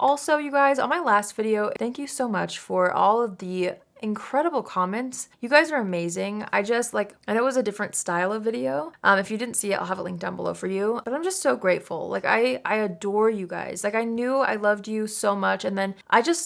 Also, you guys, on my last video, thank you so much for all of the incredible comments. You guys are amazing. I know it was a different style of video. If you didn't see it, I'll have it linked down below for you. But I'm just so grateful. Like I adore you guys. Like I knew I loved you so much, and then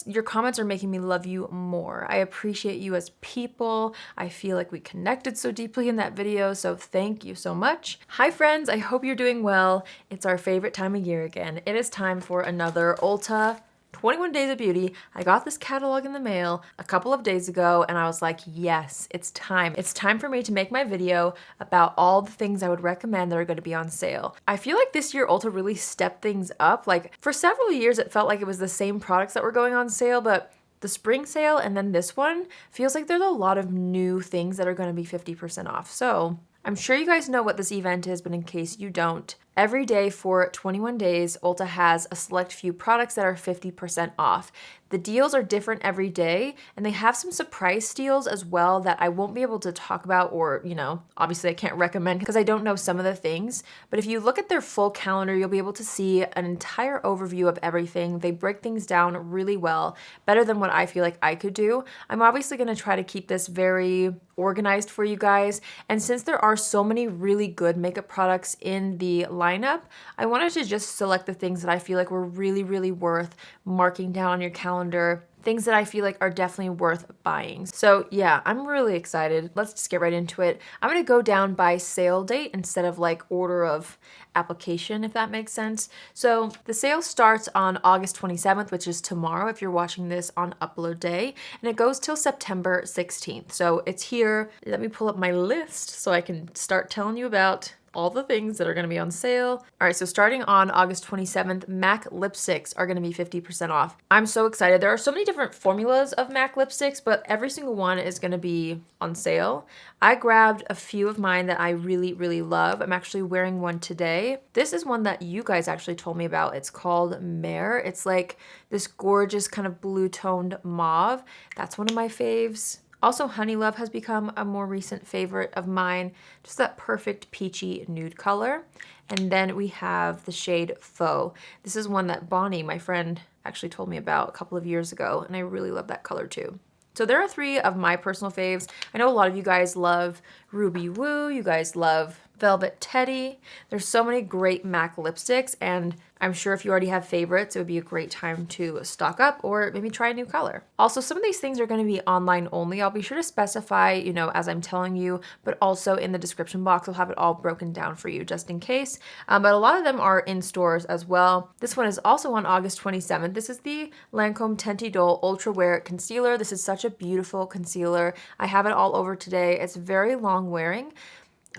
your comments are making me love you more. I appreciate you as people. I feel like we connected so deeply in that video, so thank you so much. Hi friends, I hope you're doing well. It's our favorite time of year again. It is time for another Ulta 21 Days of Beauty. I got this catalog in the mail a couple of days ago and I was like, yes, it's time. It's time for me to make my video about all the things I would recommend that are going to be on sale. I feel like this year Ulta really stepped things up. Like for several years it felt like it was the same products that were going on sale, but the spring sale and then this one feels like there's a lot of new things that are going to be 50% off. So I'm sure you guys know what this event is, but in case you don't, every day for 21 days, Ulta has a select few products that are 50% off. The deals are different every day, and they have some surprise deals as well that I won't be able to talk about, or, obviously I can't recommend because I don't know some of the things. But if you look at their full calendar, you'll be able to see an entire overview of everything. They break things down really well, better than what I feel like I could do. I'm obviously going to try to keep this very organized for you guys. And since there are so many really good makeup products in the lineup, I wanted to just select the things that I feel like were really, really worth marking down on your calendar, things that I feel like are definitely worth buying. So yeah, I'm really excited. Let's just get right into it. I'm gonna go down by sale date instead of like order of application, if that makes sense. So the sale starts on August 27th, which is tomorrow if you're watching this on upload day, and it goes till September 16th. So it's here. Let me pull up my list so I can start telling you about all the things that are going to be on sale. All right, so starting on August 27th, MAC lipsticks are going to be 50% off. I'm so excited. There are so many different formulas of MAC lipsticks, but every single one is going to be on sale. I grabbed a few of mine that I really, really love. I'm actually wearing one today. This is one that you guys actually told me about. It's called Mare. It's like this gorgeous kind of blue toned mauve. That's one of my faves. Also, Honey Love has become a more recent favorite of mine. Just that perfect peachy nude color. And then we have the shade Faux. This is one that Bonnie, my friend, actually told me about a couple of years ago, and I really love that color too. So there are three of my personal faves. I know a lot of you guys love Ruby Woo, you guys love Velvet Teddy. There's so many great MAC lipsticks, and I'm sure if you already have favorites, it would be a great time to stock up or maybe try a new color. Also, some of these things are going to be online only. I'll be sure to specify, as I'm telling you, but also in the description box, I'll have it all broken down for you just in case. But a lot of them are in stores as well. This one is also on August 27th. This is the Lancôme Teint Idôle Ultra Wear Concealer. This is such a beautiful concealer. I have it all over today. It's very long wearing.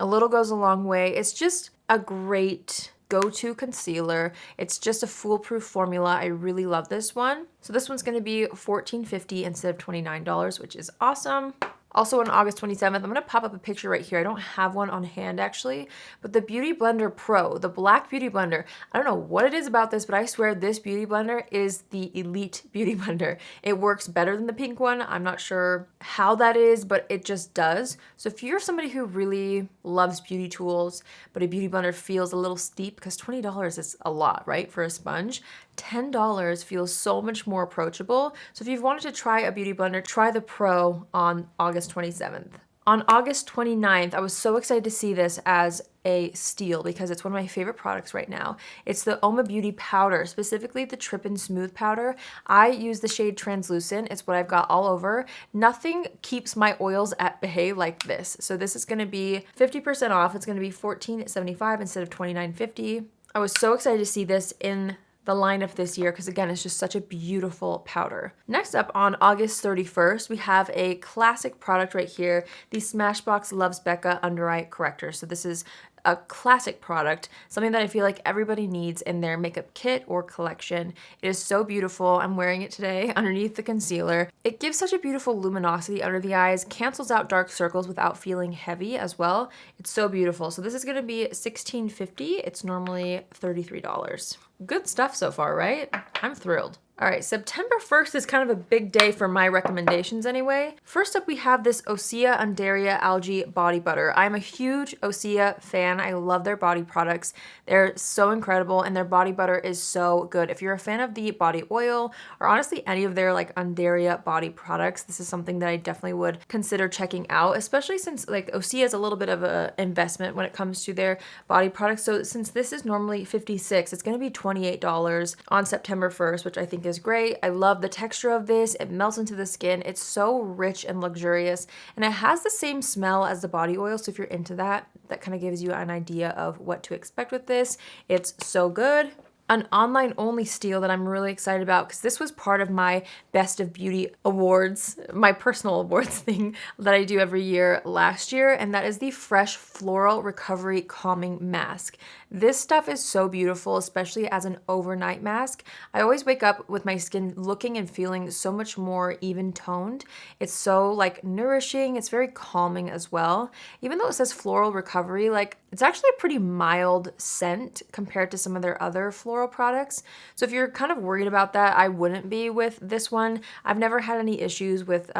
A little goes a long way. It's just a great go-to concealer. It's just a foolproof formula. I really love this one. So this one's going to be $14.50 instead of $29, which is awesome. Also on August 27th, I'm going to pop up a picture right here. I don't have one on hand actually, but the Beautyblender Pro, the black beauty blender. I don't know what it is about this, but I swear this beauty blender is the elite beauty blender. It works better than the pink one. I'm not sure how that is, but it just does. So if you're somebody who really loves beauty tools, but a beauty blender feels a little steep, because $20 is a lot, right, for a sponge, $10 feels so much more approachable. So if you've wanted to try a beauty blender, try the Pro on August 27th. On August 29th, I was so excited to see this as a steal because it's one of my favorite products right now. It's the Uoma Beauty Powder, specifically the Trippin Smooth Powder. I use the shade Translucent. It's what I've got all over. Nothing keeps my oils at bay like this. So this is gonna be 50% off. It's gonna be $14.75 instead of $29.50. I was so excited to see this in the lineup this year because again, it's just such a beautiful powder. Next up on August 31st, we have a classic product right here, the Smashbox Loves Becca Under Eye Corrector. So this is a classic product, something that I feel like everybody needs in their makeup kit or collection. It is so beautiful. I'm wearing it today underneath the concealer. It gives such a beautiful luminosity under the eyes, cancels out dark circles without feeling heavy as well. It's so beautiful. So this is gonna be $16.50. It's normally $33. Good stuff so far, right? I'm thrilled. All right, September 1st is kind of a big day for my recommendations anyway. First up, we have this Osea Undaria Algae Body Butter. I'm a huge Osea fan. I love their body products. They're so incredible and their body butter is so good. If you're a fan of the body oil or honestly any of their like Undaria body products, this is something that I definitely would consider checking out, especially since like Osea is a little bit of an investment when it comes to their body products. So since this is normally $56, it's going to be $28 on September 1st, which I think is great. I love the texture of this. It melts into the skin. It's so rich and luxurious, and it has the same smell as the body oil. So if you're into that, that kind of gives you an idea of what to expect with this. It's so good. An online only steal that I'm really excited about because this was part of my Best of Beauty awards, my personal awards thing that I do every year last year, and that is the Fresh Floral Recovery Calming Mask. This stuff is so beautiful, especially as an overnight mask. I always wake up with my skin looking and feeling so much more even toned. It's so like nourishing. It's very calming as well. Even though it says floral recovery, like it's actually a pretty mild scent compared to some of their other floral products. So if you're kind of worried about that, I wouldn't be with this one. I've never had any issues with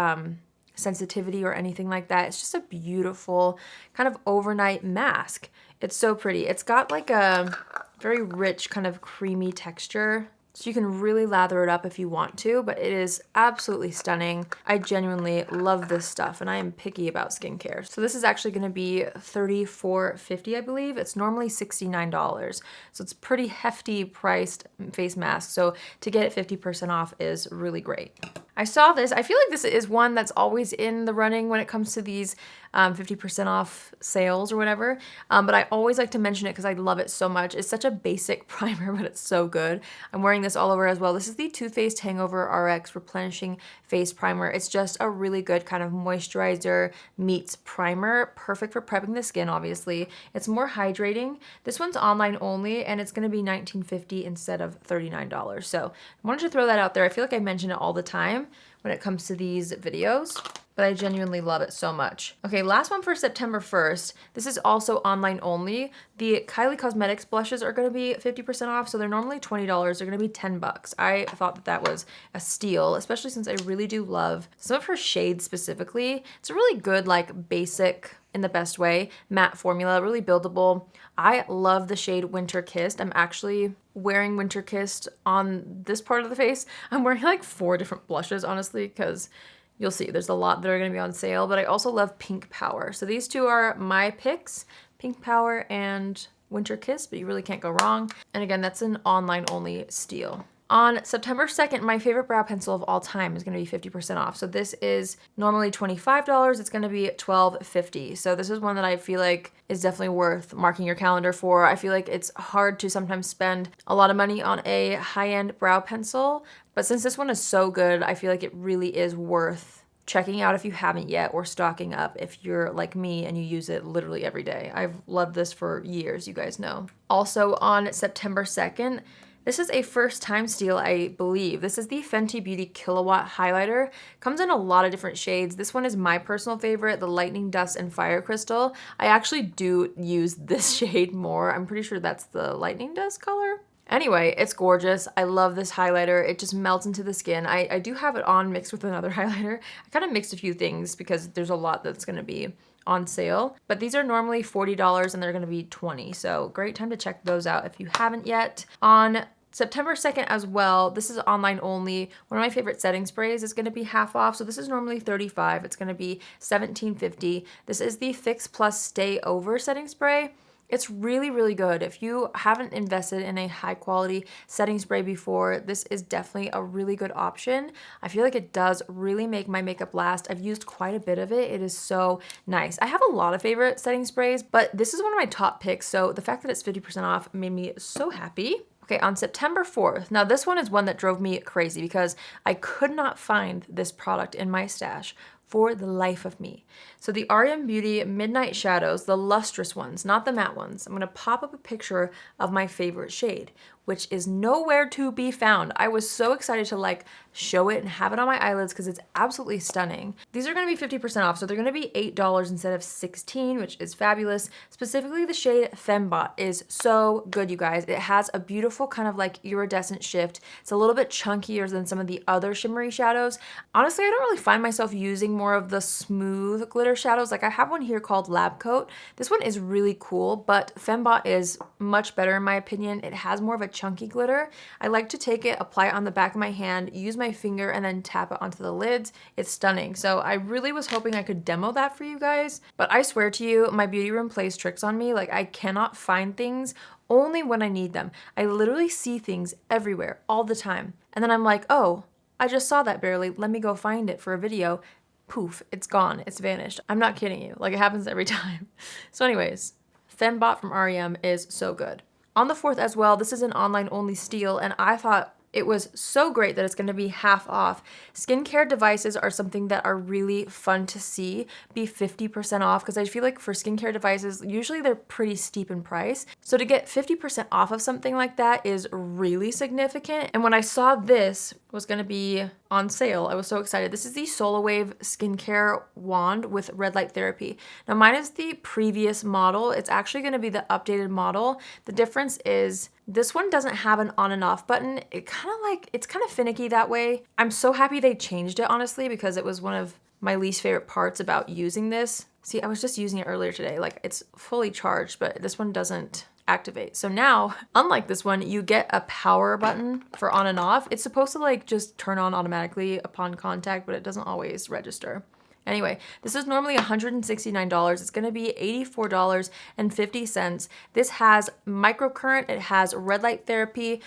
sensitivity or anything like that. It's just a beautiful kind of overnight mask. It's so pretty. It's got like a very rich kind of creamy texture. So you can really lather it up if you want to, but it is absolutely stunning. I genuinely love this stuff and I am picky about skincare. So this is actually gonna be $34.50, I believe. It's normally $69. So it's pretty hefty priced face mask. So to get it 50% off is really great. I saw this. I feel like this is one that's always in the running when it comes to these 50% off sales or whatever. But I always like to mention it because I love it so much. It's such a basic primer, but it's so good. I'm wearing this all over as well. This is the Too Faced Hangover RX Replenishing Face Primer. It's just a really good kind of moisturizer meets primer. Perfect for prepping the skin, obviously. It's more hydrating. This one's online only and it's going to be $19.50 instead of $39. So I wanted to throw that out there. I feel like I mention it all the time when it comes to these videos, but I genuinely love it so much. Okay, last one for September 1st. This is also online only. The Kylie Cosmetics blushes are gonna be 50% off, so they're normally $20. They're gonna be 10 bucks. I thought that that was a steal, especially since I really do love some of her shades specifically. It's a really good, like basic, in the best way, matte formula, really buildable. I love the shade Winter Kissed. I'm actually wearing Winter Kissed on this part of the face. I'm wearing like 4 different blushes, honestly, because you'll see there's a lot that are gonna be on sale, but I also love Pink Power. So these two are my picks, Pink Power and Winter Kiss, but you really can't go wrong. And again, that's an online only steal. On September 2nd, my favorite brow pencil of all time is gonna be 50% off. So this is normally $25, it's gonna be $12.50. So this is one that I feel like is definitely worth marking your calendar for. I feel like it's hard to sometimes spend a lot of money on a high-end brow pencil, but since this one is so good, I feel like it really is worth checking out if you haven't yet, or stocking up if you're like me and you use it literally every day. I've loved this for years, you guys know. Also on September 2nd, this is a first time steal, I believe. This is the Fenty Beauty Killawatt highlighter. Comes in a lot of different shades. This one is my personal favorite, the Lightning Dust and Fire Crystal. I actually do use this shade more. I'm pretty sure that's the Lightning Dust color. Anyway, it's gorgeous. I love this highlighter. It just melts into the skin. I do have it on mixed with another highlighter. I kind of mixed a few things because there's a lot that's gonna be on sale, but these are normally $40 and they're gonna be $20. So great time to check those out if you haven't yet. On September 2nd as well, this is online only. One of my favorite setting sprays is gonna be half off. So this is normally $35. It's gonna be $17.50. This is the Fix Plus Stay Over setting spray. It's really, really good. If you haven't invested in a high quality setting spray before, this is definitely a really good option. I feel like it does really make my makeup last. I've used quite a bit of it. It is so nice. I have a lot of favorite setting sprays, but this is one of my top picks. So the fact that it's 50% off made me so happy. Okay, on September 4th, now this one is one that drove me crazy because I could not find this product in my stash for the life of me. So the RM Beauty Midnight Shadows, the lustrous ones, not the matte ones. I'm gonna pop up a picture of my favorite shade, which is nowhere to be found. I was so excited to like show it and have it on my eyelids because it's absolutely stunning. These are going to be 50% off, so they're going to be $8 instead of $16, which is fabulous. Specifically, the shade Fembot is so good, you guys. It has a beautiful kind of like iridescent shift. It's a little bit chunkier than some of the other shimmery shadows. Honestly, I don't really find myself using more of the smooth glitter shadows. Like I have one here called Lab Coat. This one is really cool, but Fembot is much better in my opinion. It has more of a chunky glitter. I like to take it, apply it on the back of my hand, use my finger, and then tap it onto the lids. It's stunning. So I really was hoping I could demo that for you guys, but I swear to you, my beauty room plays tricks on me. Like I cannot find things only when I need them. I literally see things everywhere all the time. And then I'm like, oh, I just saw that barely. Let me go find it for a video. Poof, it's gone. It's vanished. I'm not kidding you. Like it happens every time. So anyways, Fembot from REM is so good. On the 4th as well, this is an online only steal, and I thought it was so great that it's going to be half off. Skincare devices are something that are really fun to see be 50% off because I feel like for skincare devices, usually they're pretty steep in price. So to get 50% off of something like that is really significant. And when I saw this was going to be on sale, I was so excited. This is the Solawave skincare wand with red light therapy. Now mine is the previous model. It's actually going to be the updated model. The difference is this one doesn't have an on and off button. It's kind of finicky that way. I'm so happy they changed it, honestly, because it was one of my least favorite parts about using this. See, I was just using it earlier today. Like it's fully charged, but this one doesn't activate. So now, unlike this one, you get a power button for on and off. It's supposed to like just turn on automatically upon contact, but it doesn't always register. Anyway, this is normally $169. It's going to be $84.50. This has microcurrent. It has red light therapy.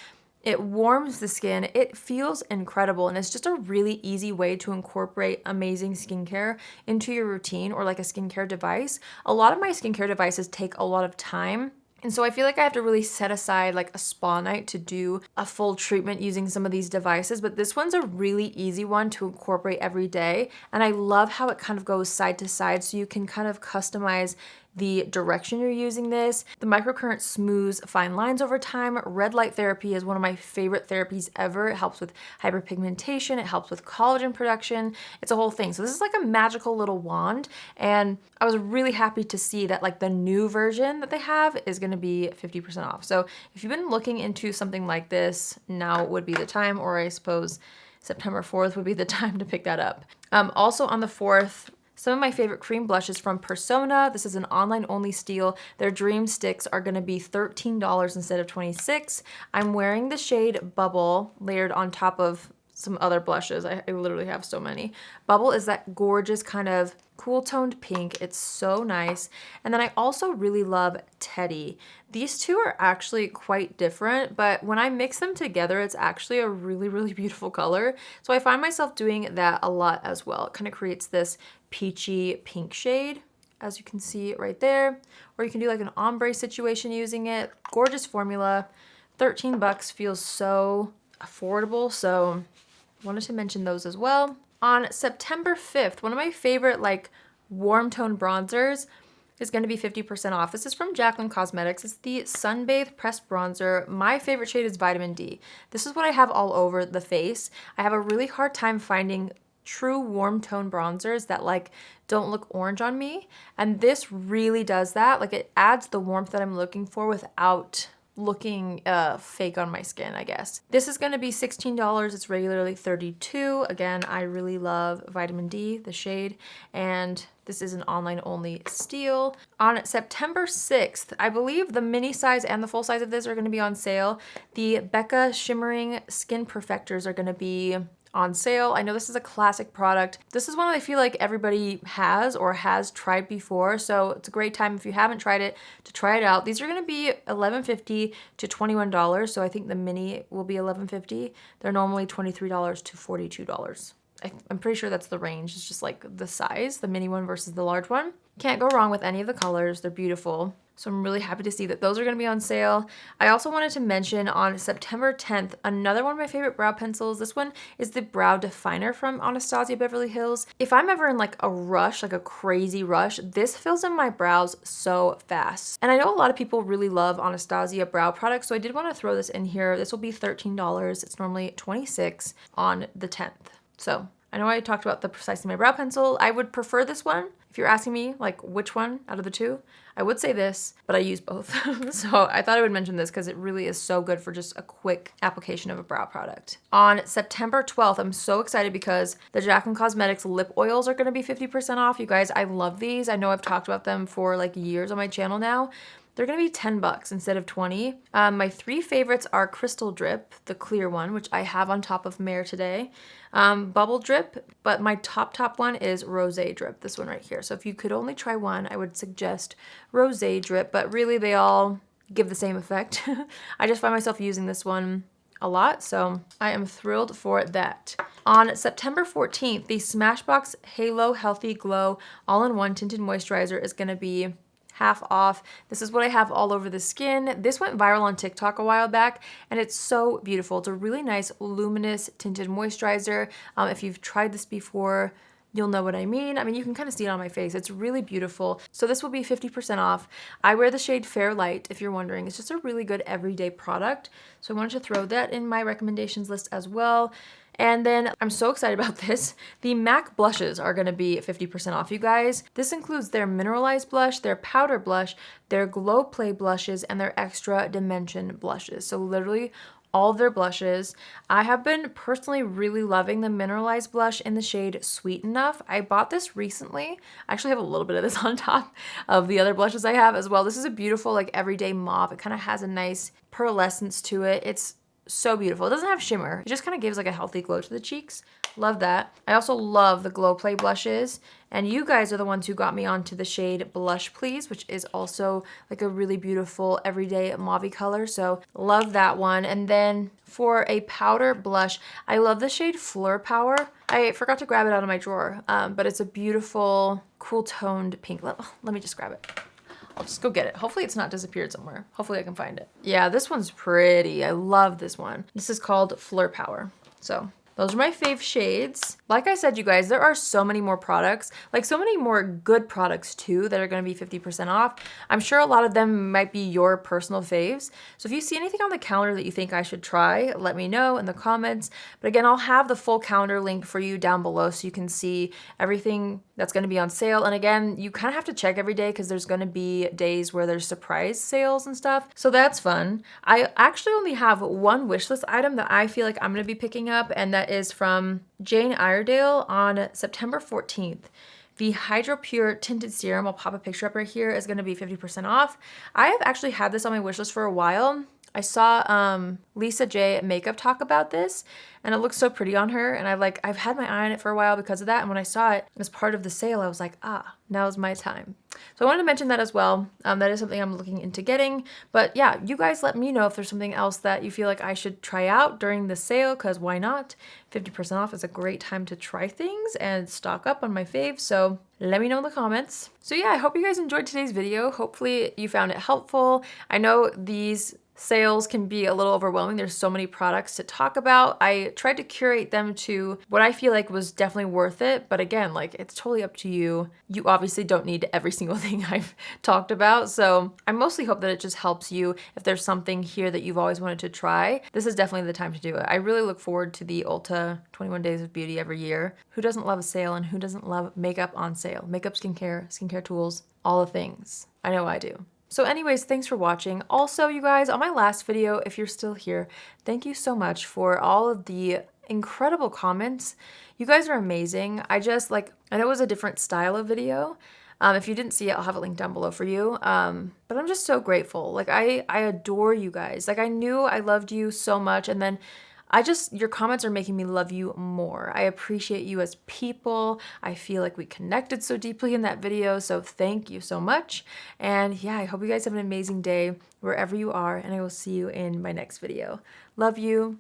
It warms the skin. It feels incredible, and it's just a really easy way to incorporate amazing skincare into your routine or like a skincare device. A lot of my skincare devices take a lot of time. And so I feel like I have to really set aside like a spa night to do a full treatment using some of these devices, but this one's a really easy one to incorporate every day. And I love how it kind of goes side to side so you can kind of customize the direction you're using this. The microcurrent smooths fine lines over time. Red light therapy is one of my favorite therapies ever. It helps with hyperpigmentation. It helps with collagen production. It's a whole thing. So this is like a magical little wand. And I was really happy to see that like the new version that they have is going to be 50% off. So if you've been looking into something like this, now would be the time, or I suppose September 4th would be the time to pick that up. Also on the 4th, some of my favorite cream blushes from Persona. This is an online only steal. Their Dream Sticks are gonna be $13 instead of $26. I'm wearing the shade Bubble layered on top of some other blushes. I literally have so many. Bubble is that gorgeous kind of cool toned pink. It's so nice. And then I also really love Teddy. These two are actually quite different, but when I mix them together, it's actually a really, really beautiful color. So I find myself doing that a lot as well. It kind of creates this peachy pink shade, as you can see right there. Or you can do like an ombre situation using it. Gorgeous formula. 13 bucks feels so affordable, so wanted to mention those as well. On September 5th, one of my favorite like warm tone bronzers is going to be 50% off. This is from Jaclyn Cosmetics. It's the Sunbathe Pressed Bronzer. My favorite shade is Vitamin D. This is what I have all over the face. I have a really hard time finding true warm tone bronzers that like don't look orange on me. And this really does that. Like it adds the warmth that I'm looking for without looking fake on my skin, I guess. This is gonna be $16. It's regularly $32. Again, I really love Vitamin D, the shade, and this is an online only steal. On September 6th, I believe the mini size and the full size of this are gonna be on sale. The Becca Shimmering Skin Perfectors are gonna be on sale. I know this is a classic product. This is one that I feel like everybody has or has tried before, so it's a great time if you haven't tried it to try it out. These are gonna be $11.50 to $21, so I think the mini will be $11.50. They're normally $23 to $42. I'm pretty sure that's the range. It's just like the size, the mini one versus the large one. Can't go wrong with any of the colors. They're beautiful. So I'm really happy to see that those are going to be on sale. I also wanted to mention on September 10th, another one of my favorite brow pencils. This one is the Brow Definer from Anastasia Beverly Hills. If I'm ever in like a rush, like a crazy rush, this fills in my brows so fast. And I know a lot of people really love Anastasia brow products, so I did want to throw this in here. This will be $13. It's normally $26 on the 10th. So I know I talked about the Precisely My Brow Pencil. I would prefer this one. If you're asking me like which one out of the two, I would say this, but I use both. So I thought I would mention this because it really is so good for just a quick application of a brow product. On September 12th, I'm so excited because the Jaclyn Cosmetics lip oils are going to be 50% off. You guys, I love these. I know I've talked about them for like years on my channel now. They're gonna be $10 instead of $20. My three favorites are Crystal Drip, the clear one, which I have on top of Mare today. Bubble Drip, but my top one is Rosé Drip, this one right here. So if you could only try one, I would suggest Rosé Drip, but really they all give the same effect. I just find myself using this one a lot, so I am thrilled for that. On September 14th, the Smashbox Halo Healthy Glow All-in-One Tinted Moisturizer is gonna be half off. This is what I have all over the skin. This went viral on TikTok a while back, and it's so beautiful. It's a really nice luminous tinted moisturizer. If you've tried this before, you'll know what I mean. I mean, you can kind of see it on my face. It's really beautiful. So this will be 50% off. I wear the shade Fair Light, if you're wondering. It's just a really good everyday product. So I wanted to throw that in my recommendations list as well. And then I'm so excited about this. The MAC blushes are gonna be 50% off, you guys. This includes their mineralized blush, their powder blush, their glow play blushes, and their extra dimension blushes. So literally all of their blushes. I have been personally really loving the mineralized blush in the shade Sweet Enough. I bought this recently. I actually have a little bit of this on top of the other blushes I have as well. This is a beautiful like everyday mauve. It kind of has a nice pearlescence to it. It's so beautiful. It doesn't have shimmer. It just kind of gives like a healthy glow to the cheeks. Love that. I also love the Glow Play blushes. And you guys are the ones who got me onto the shade Blush Please, which is also like a really beautiful everyday mauve color. So love that one. And then for a powder blush, I love the shade Fleur Power. I forgot to grab it out of my drawer, but it's a beautiful, cool toned pink. Let me just grab it. I'll just go get it. Hopefully it's not disappeared somewhere. Hopefully I can find it. Yeah, this one's pretty. I love this one. This is called Fleur Power. So those are my fave shades. Like I said, you guys, there are so many more products, like so many more good products too that are gonna be 50% off. I'm sure a lot of them might be your personal faves. So if you see anything on the calendar that you think I should try, let me know in the comments. But again, I'll have the full calendar link for you down below so you can see everything that's gonna be on sale. And again, you kind of have to check every day because there's gonna be days where there's surprise sales and stuff. So that's fun. I actually only have one wish list item that I feel like I'm gonna be picking up, and that is from Jane Iredale on September 14th. The Hydro Pure Tinted Serum, I'll pop a picture up right here, is gonna be 50% off. I have actually had this on my wish list for a while. I saw Lisa J Makeup talk about this, and it looks so pretty on her, and I've had my eye on it for a while because of that, and when I saw it as part of the sale, I was like, ah, now's my time. So I wanted to mention that as well. That is something I'm looking into getting, but yeah, you guys let me know if there's something else that you feel like I should try out during the sale, because why not? 50% off is a great time to try things and stock up on my faves, so let me know in the comments. So yeah, I hope you guys enjoyed today's video. Hopefully you found it helpful. I know these sales can be a little overwhelming. There's so many products to talk about. I tried to curate them to what I feel like was definitely worth it. But again, like it's totally up to you. You obviously don't need every single thing I've talked about. So I mostly hope that it just helps you if there's something here that you've always wanted to try. This is definitely the time to do it. I really look forward to the Ulta 21 Days of Beauty every year. Who doesn't love a sale, and who doesn't love makeup on sale? Makeup, skincare tools, all the things. I know I do. So anyways, thanks for watching. Also, you guys, on my last video, if you're still here, thank you so much for all of the incredible comments. You guys are amazing. I know it was a different style of video. If you didn't see it, I'll have it linked down below for you. But I'm just so grateful. Like I adore you guys. Like I knew I loved you so much, and then your comments are making me love you more. I appreciate you as people. I feel like we connected so deeply in that video, so thank you so much. And yeah, I hope you guys have an amazing day wherever you are, and I will see you in my next video. Love you.